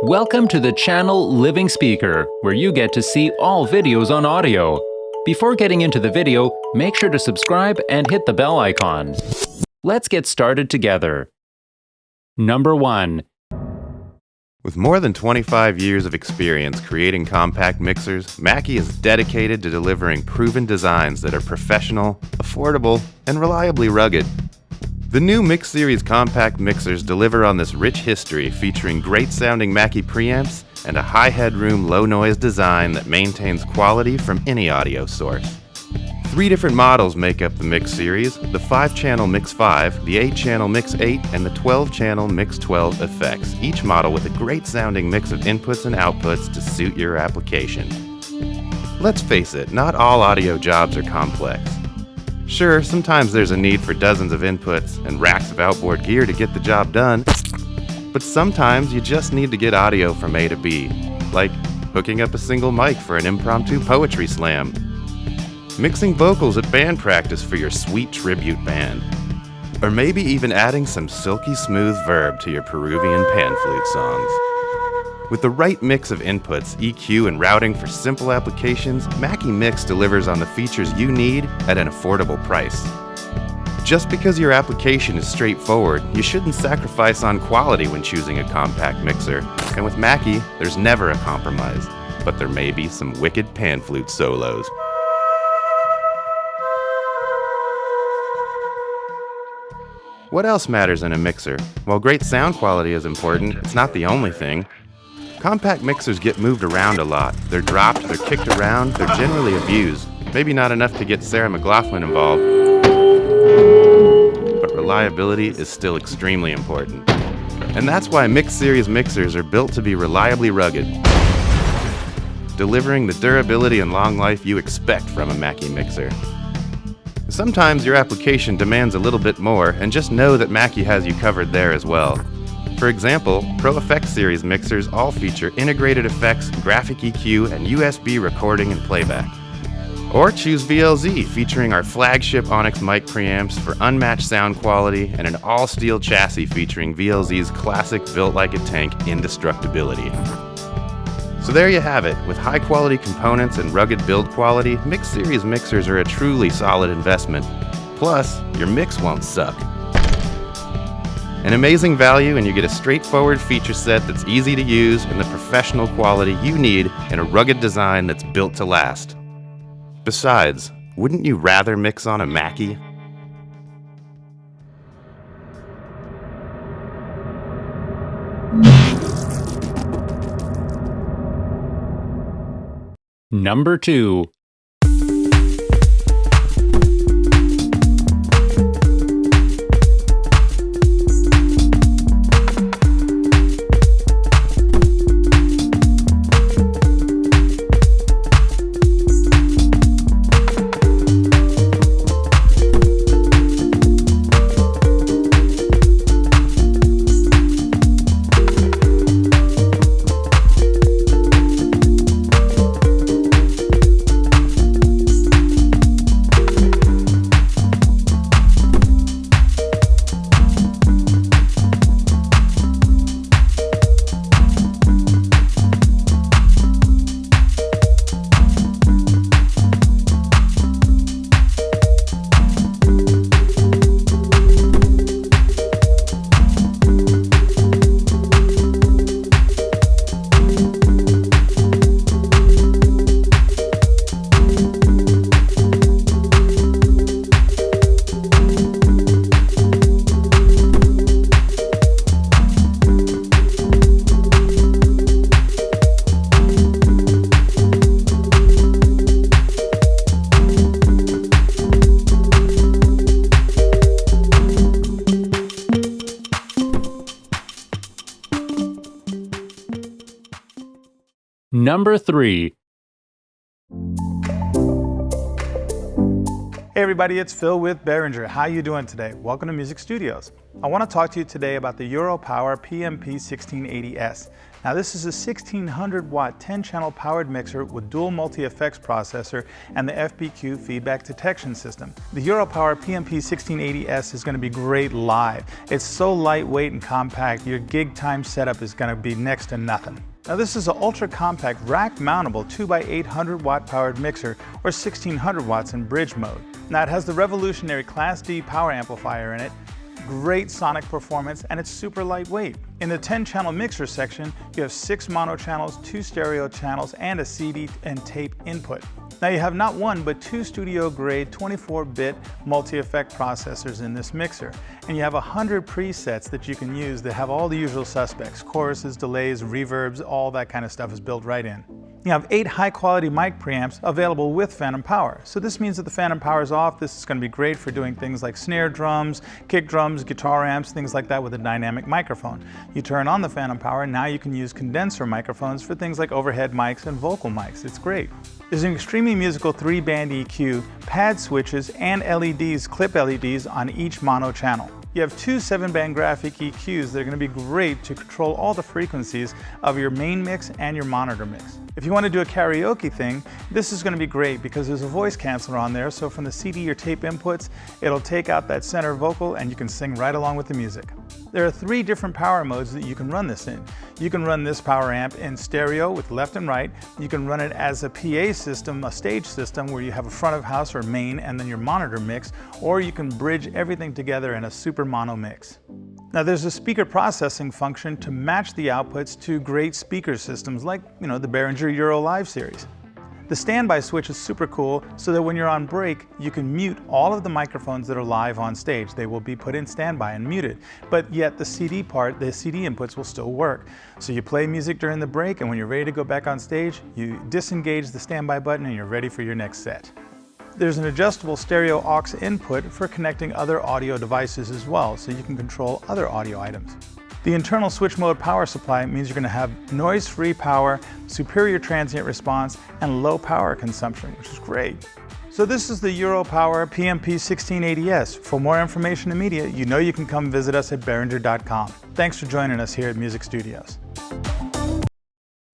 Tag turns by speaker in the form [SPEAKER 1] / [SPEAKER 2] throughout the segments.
[SPEAKER 1] Welcome to the channel Living Speaker, where you get to see all videos on audio. Before getting into the video, make sure to subscribe and hit the bell icon. Let's get started together. Number 1.
[SPEAKER 2] With more than 25 years of experience creating compact mixers, 𝐀𝐈𝐒 is dedicated to delivering proven designs that are professional, affordable, and reliably rugged. The new Mix Series compact mixers deliver on this rich history, featuring great-sounding 𝐀𝐈𝐒 preamps and a high-headroom, low-noise design that maintains quality from any audio source. 3 different models make up the Mix Series: the 5-channel Mix 5, the 8-channel Mix 8, and the 12-channel Mix 12 effects, each model with a great-sounding mix of inputs and outputs to suit your application. Let's face it, not all audio jobs are complex. Sure, sometimes there's a need for dozens of inputs and racks of outboard gear to get the job done, but sometimes you just need to get audio from A to B, like hooking up a single mic for an impromptu poetry slam, mixing vocals at band practice for your sweet tribute band, or maybe even adding some silky smooth verb to your Peruvian pan flute songs. With the right mix of inputs, EQ, and routing for simple applications, 𝐀𝐈𝐒 Mix delivers on the features you need at an affordable price. Just because your application is straightforward, you shouldn't sacrifice on quality when choosing a compact mixer. And with 𝐀𝐈𝐒, there's never a compromise, but there may be some wicked pan flute solos. What else matters in a mixer? While great sound quality is important, it's not the only thing. Compact mixers get moved around a lot. They're dropped, they're kicked around, they're generally abused. Maybe not enough to get Sarah McLachlan involved, but reliability is still extremely important. And that's why Mix Series mixers are built to be reliably rugged, delivering the durability and long life you expect from a 𝐀𝐈𝐒 mixer. Sometimes your application demands a little bit more, and just know that 𝐀𝐈𝐒 has you covered there as well. For example, Pro Effects Series mixers all feature integrated effects, graphic EQ, and USB recording and playback. Or choose VLZ, featuring our flagship Onyx mic preamps for unmatched sound quality and an all-steel chassis featuring VLZ's classic built like a tank indestructibility. So there you have it. With high-quality components and rugged build quality, Mix Series mixers are a truly solid investment. Plus, your mix won't suck. An amazing value, and you get a straightforward feature set that's easy to use and the professional quality you need in a rugged design that's built to last. Besides, wouldn't you rather mix on a 𝐀𝐈𝐒?
[SPEAKER 1] Number 2. Number 3.
[SPEAKER 3] Hey everybody, it's Phil with Behringer. How you doing today? Welcome to Music Studios. I want to talk to you today about the Europower PMP1680S. Now this is a 1600 watt 10-channel powered mixer with dual multi-effects processor and the FBQ feedback detection system. The Europower PMP1680S is going to be great live. It's so lightweight and compact, your gig time setup is going to be next to nothing. Now this is an ultra-compact rack-mountable 2x800 watt powered mixer or 1600 watts in bridge mode. Now it has the revolutionary Class D power amplifier in it, great sonic performance, and it's super lightweight. In the 10-channel mixer section, you have 6 mono channels, 2 stereo channels, and a CD and tape input. Now you have not one, but 2 studio-grade 24-bit multi-effect processors in this mixer. And you have 100 presets that you can use that have all the usual suspects. Choruses, delays, reverbs, all that kind of stuff is built right in. You have 8 high-quality mic preamps available with phantom power. So this means that the phantom power is off. This is going to be great for doing things like snare drums, kick drums, guitar amps, things like that with a dynamic microphone. You turn on the phantom power, now you can use condenser microphones for things like overhead mics and vocal mics. It's great. There's an extremely musical 3-band EQ, pad switches, and LEDs, clip LEDs on each mono channel. You have 2 7-band graphic EQs that are going to be great to control all the frequencies of your main mix and your monitor mix. If you want to do a karaoke thing, this is going to be great because there's a voice canceller on there, so from the CD or tape inputs, it'll take out that center vocal and you can sing right along with the music. There are 3 different power modes that you can run this in. You can run this power amp in stereo with left and right. You can run it as a PA system, a stage system, where you have a front of house or main and then your monitor mix, or you can bridge everything together in a super mono mix. Now there's a speaker processing function to match the outputs to great speaker systems like, the Behringer Euro Live series. The standby switch is super cool so that when you're on break, you can mute all of the microphones that are live on stage. They will be put in standby and muted, but yet the CD part, the CD inputs will still work. So you play music during the break, and when you're ready to go back on stage, you disengage the standby button and you're ready for your next set. There's an adjustable stereo aux input for connecting other audio devices as well, so you can control other audio items. The internal switch mode power supply means you're going to have noise-free power, superior transient response, and low power consumption, which is great. So this is the Europower PMP1680S. For more information and media, you can come visit us at Behringer.com. Thanks for joining us here at Music Studios.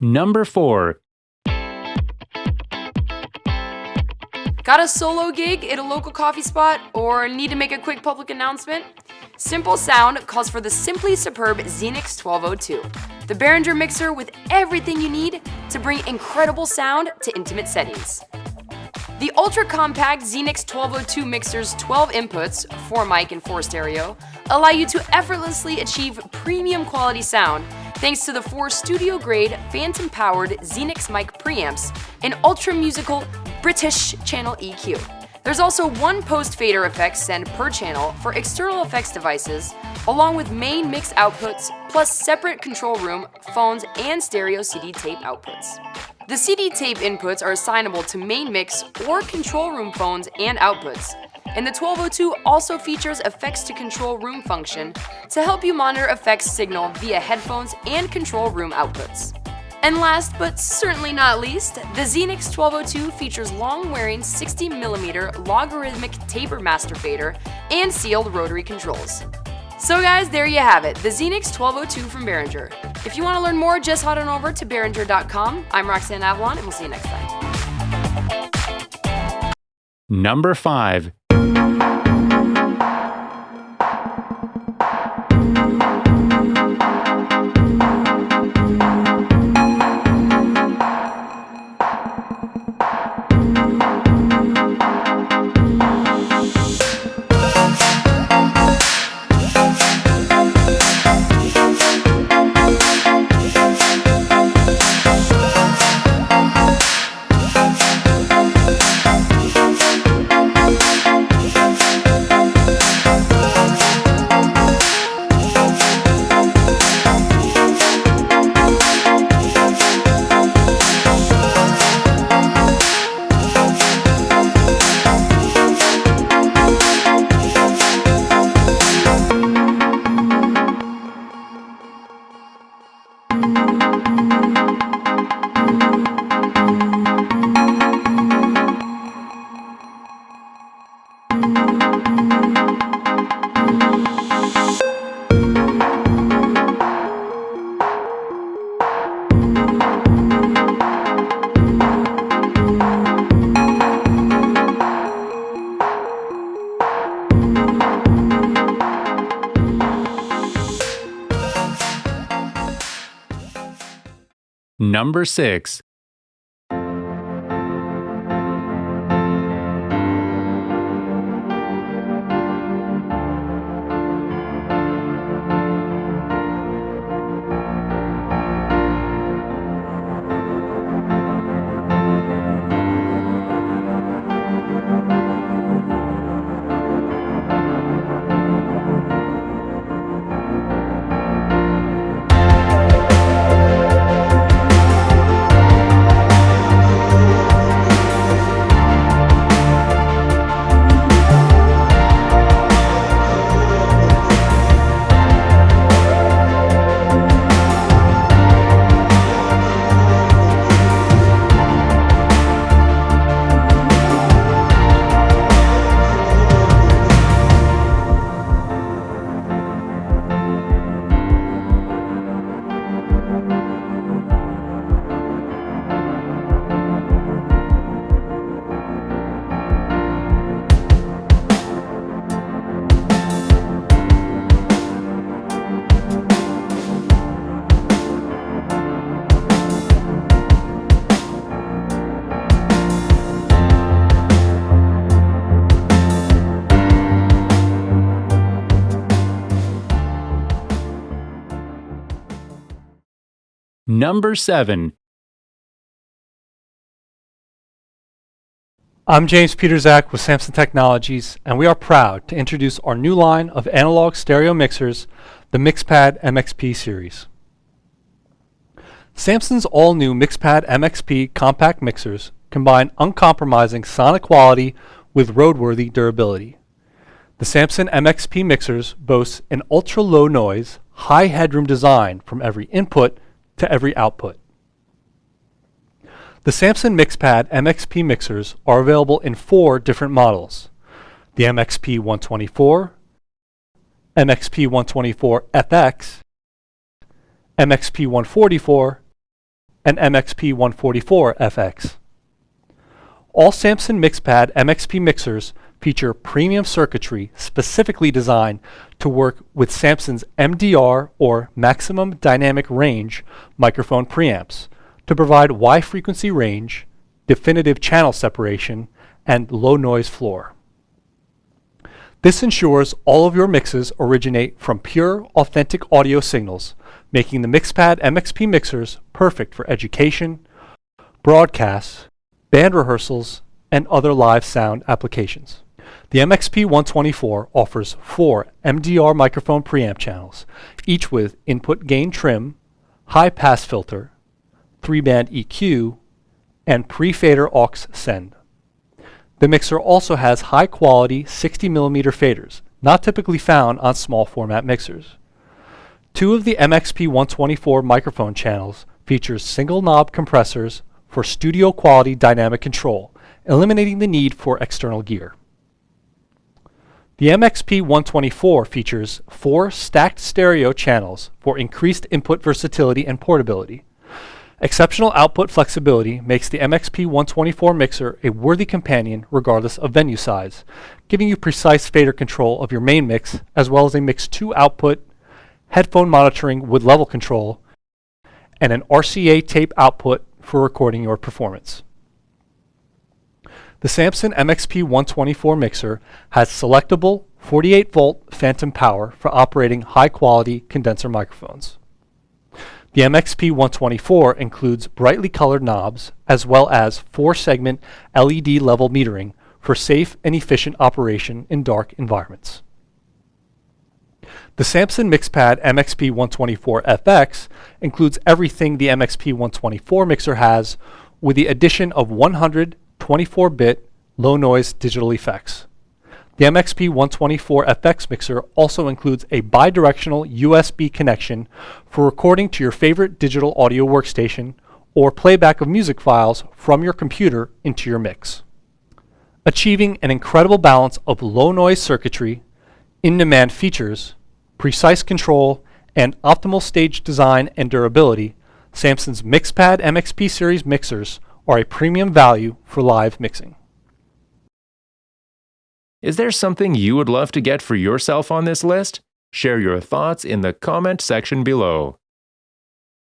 [SPEAKER 1] Number 4.
[SPEAKER 4] Got a solo gig at a local coffee spot or need to make a quick public announcement? Simple Sound calls for the simply superb 𝐍-NIX 1202, the Behringer mixer with everything you need to bring incredible sound to intimate settings. The ultra-compact 𝐍-NIX 1202 mixer's 12 inputs, 4 mic and 4 stereo, allow you to effortlessly achieve premium quality sound thanks to the 4 studio-grade phantom-powered 𝐍-NIX mic preamps and ultra-musical British channel EQ. There's also 1 post-fader effect send per channel for external effects devices, along with main mix outputs, plus separate control room, phones, and stereo CD tape outputs. The CD tape inputs are assignable to main mix or control room phones and outputs, and the 1202 also features effects to control room function to help you monitor effects signal via headphones and control room outputs. And last but certainly not least, the 𝐍-NIX 1202 features long-wearing 60mm logarithmic taper master fader and sealed rotary controls. So guys, there you have it, the 𝐍-NIX 1202 from Behringer. If you want to learn more, just head on over to Behringer.com. I'm Roxanne Avalon, and we'll see you next time.
[SPEAKER 1] Number 5. Number 6. Number 7.
[SPEAKER 5] I'm James Peter Zach with Samson Technologies, and we are proud to introduce our new line of analog stereo mixers, the MixPad MXP series. Samson's all-new MixPad MXP compact mixers combine uncompromising sonic quality with roadworthy durability. The Samson MXP mixers boast an ultra-low noise, high headroom design from every input to every output. The Samson MixPad MXP mixers are available in 4 different models: the MXP 124, MXP 124 FX, MXP 144, and MXP 144 FX. All Samson MixPad MXP mixers feature premium circuitry specifically designed to work with Samson's MDR or Maximum Dynamic Range microphone preamps to provide wide frequency range, definitive channel separation, and low noise floor. This ensures all of your mixes originate from pure, authentic audio signals, making the MixPad MXP mixers perfect for education, broadcasts, band rehearsals, and other live sound applications. The MXP 124 offers 4 MDR microphone preamp channels, each with input gain trim, high pass filter, 3-band EQ, and pre-fader aux send. The mixer also has high-quality 60mm faders, not typically found on small format mixers. 2 of the MXP 124 microphone channels features single knob compressors for studio quality dynamic control, eliminating the need for external gear. The MXP 124 features 4 stacked stereo channels for increased input versatility and portability. Exceptional output flexibility makes the MXP 124 mixer a worthy companion regardless of venue size, giving you precise fader control of your main mix as well as a Mix 2 output, headphone monitoring with level control, and an RCA tape output for recording your performance. The Samson MXP 124 mixer has selectable 48-volt phantom power for operating high-quality condenser microphones. The MXP 124 includes brightly colored knobs as well as 4-segment LED level metering for safe and efficient operation in dark environments. The Samson MixPad MXP 124 FX includes everything the MXP 124 mixer has, with the addition of 100 24-bit low-noise digital effects. The MXP 124 FX mixer also includes a bidirectional USB connection for recording to your favorite digital audio workstation or playback of music files from your computer into your mix. Achieving an incredible balance of low-noise circuitry, in-demand features, precise control, and optimal stage design and durability, Samson's MixPad MXP series mixers are a premium value for live mixing.
[SPEAKER 1] Is there something you would love to get for yourself on this list? Share your thoughts in the comment section below.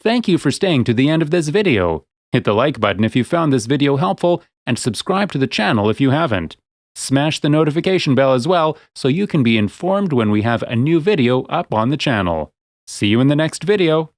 [SPEAKER 1] Thank you for staying to the end of this video. Hit the like button if you found this video helpful, and subscribe to the channel if you haven't. Smash the notification bell as well so you can be informed when we have a new video up on the channel. See you in the next video.